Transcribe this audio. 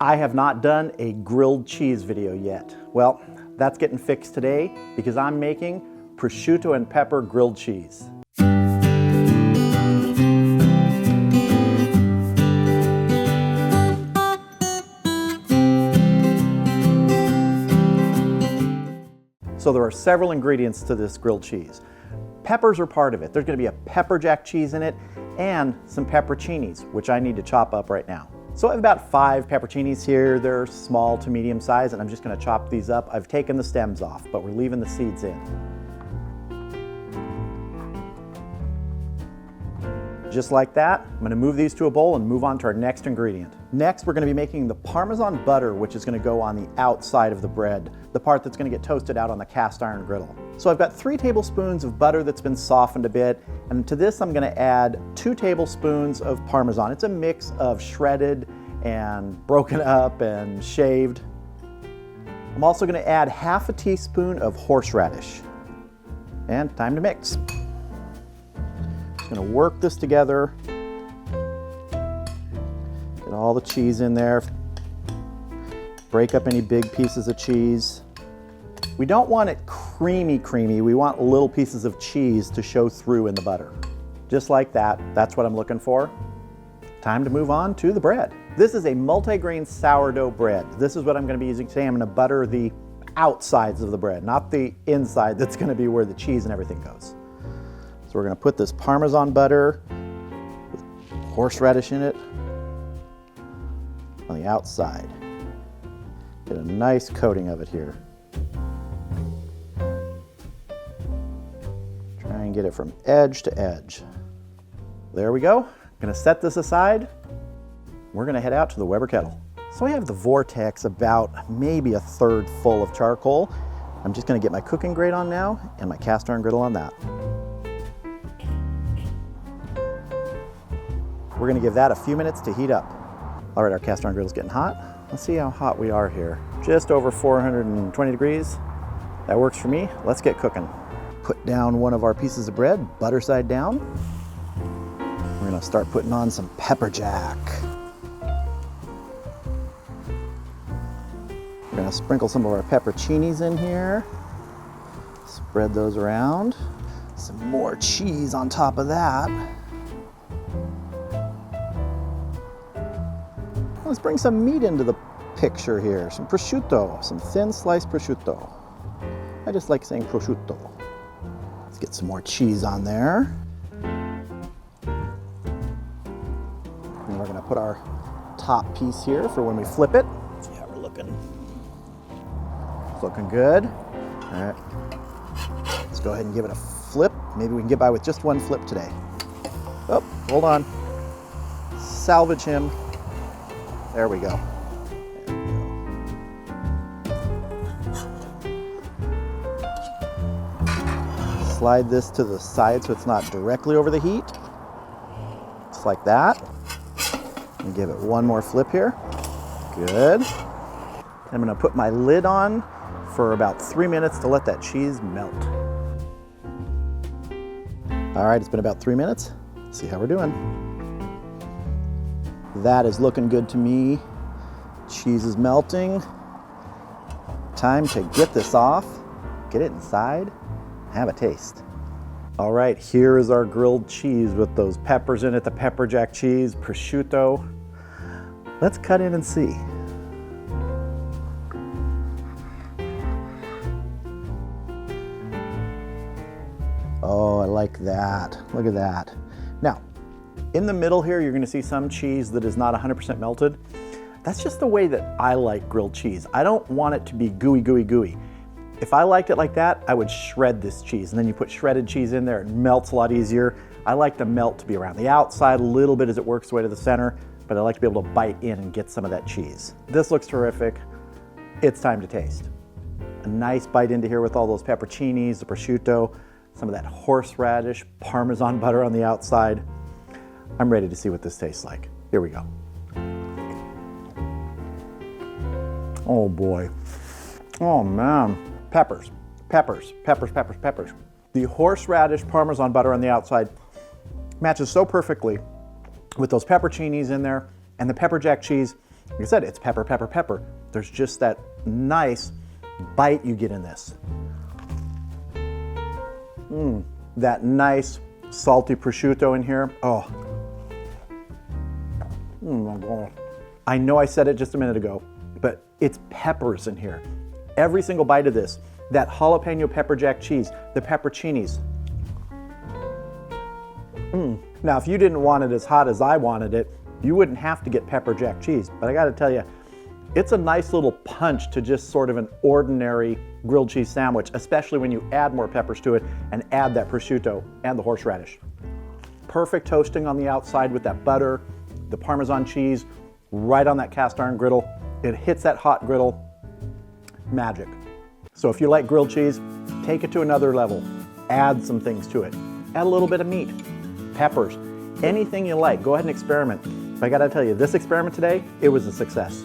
I have not done a grilled cheese video yet. Well, that's getting fixed today because I'm making prosciutto and pepper grilled cheese. So there are several ingredients to this grilled cheese. Peppers are part of it. There's going to be a pepper jack cheese in it and some pepperoncinis, which I need to chop up right now. So I have about 5 pepperoncinis here. They're small to medium size, and I'm just going to chop these up. I've taken the stems off, but we're leaving the seeds in. Just like that, I'm going to move these to a bowl and move on to our next ingredient. Next, we're going to be making the Parmesan butter, which is going to go on the outside of the bread, the part that's going to get toasted out on the cast iron griddle. So I've got 3 tablespoons of butter that's been softened a bit, and to this I'm going to add 2 tablespoons of Parmesan. It's a mix of shredded and broken up and shaved. I'm also going to add half a teaspoon of horseradish. And time to mix. Just going to work this together. Get all the cheese in there. Break up any big pieces of cheese. We don't want it creamy. We want little pieces of cheese to show through in the butter. Just like that, that's what I'm looking for. Time to move on to the bread. This is a multigrain sourdough bread. This is what I'm going to be using today. I'm going to butter the outsides of the bread, not the inside that's going to be where the cheese and everything goes. So we're going to put this Parmesan butter with horseradish in it on the outside. Get a nice coating of it here. Try and get it from edge to edge. There we go. I'm going to set this aside. We're going to head out to the Weber Kettle. So I have the vortex about maybe a third full of charcoal. I'm just going to get my cooking grate on now and my cast iron griddle on that. We're going to give that a few minutes to heat up. All right, our cast iron griddle's getting hot. Let's see how hot we are here. Just over 420 degrees. That works for me. Let's get cooking. Put down one of our pieces of bread, butter side down. We're going to start putting on some pepper jack. We're going to sprinkle some of our pepperoncinis in here. Spread those around. Some more cheese on top of that. Let's bring some meat into the picture here. Some prosciutto, some thin sliced prosciutto. I just like saying prosciutto. Let's get some more cheese on there. And we're gonna put our top piece here for when we flip it. See how we're looking. It's looking good. All right. Let's go ahead and give it a flip. Maybe we can get by with just one flip today. Oh, hold on. Salvage him. There we go. Slide this to the side so it's not directly over the heat. Just like that. And give it one more flip here. Good. I'm going to put my lid on for about 3 minutes to let that cheese melt. All right, it's been about 3 minutes. Let's see how we're doing. That is looking good to me. Cheese is melting. Time to get this off, get it inside, have a taste. All right, here is our grilled cheese with those peppers in it, the pepper jack cheese, prosciutto. Let's cut in and see. Oh, I like that. Look at that. Now, in the middle here, you're going to see some cheese that is not 100% melted. That's just the way that I like grilled cheese. I don't want it to be gooey. If I liked it like that, I would shred this cheese, and then you put shredded cheese in there, it melts a lot easier. I like the melt to be around the outside a little bit as it works its way to the center, but I like to be able to bite in and get some of that cheese. This looks terrific. It's time to taste. A nice bite into here with all those pepperoncinis, the prosciutto, some of that horseradish, Parmesan butter on the outside. I'm ready to see what this tastes like. Here we go. Oh boy. Oh man. Peppers. The horseradish Parmesan butter on the outside matches so perfectly with those pepperoncinis in there and the pepper jack cheese. Like I said, it's pepper, pepper, pepper. There's just that nice bite you get in this. That nice salty prosciutto in here. Oh. My God. I know I said it just a minute ago, but it's peppers in here. Every single bite of this, that jalapeno pepper jack cheese, the pepperoncinis. Now, if you didn't want it as hot as I wanted it, you wouldn't have to get pepper jack cheese. But I gotta tell you, it's a nice little punch to just sort of an ordinary grilled cheese sandwich, especially when you add more peppers to it and add that prosciutto and the horseradish. Perfect toasting on the outside with that butter, the Parmesan cheese, right on that cast iron griddle. It hits that hot griddle, magic. So if you like grilled cheese, take it to another level. Add some things to it. Add a little bit of meat, peppers, anything you like. Go ahead and experiment. But I gotta tell you, this experiment today, it was a success.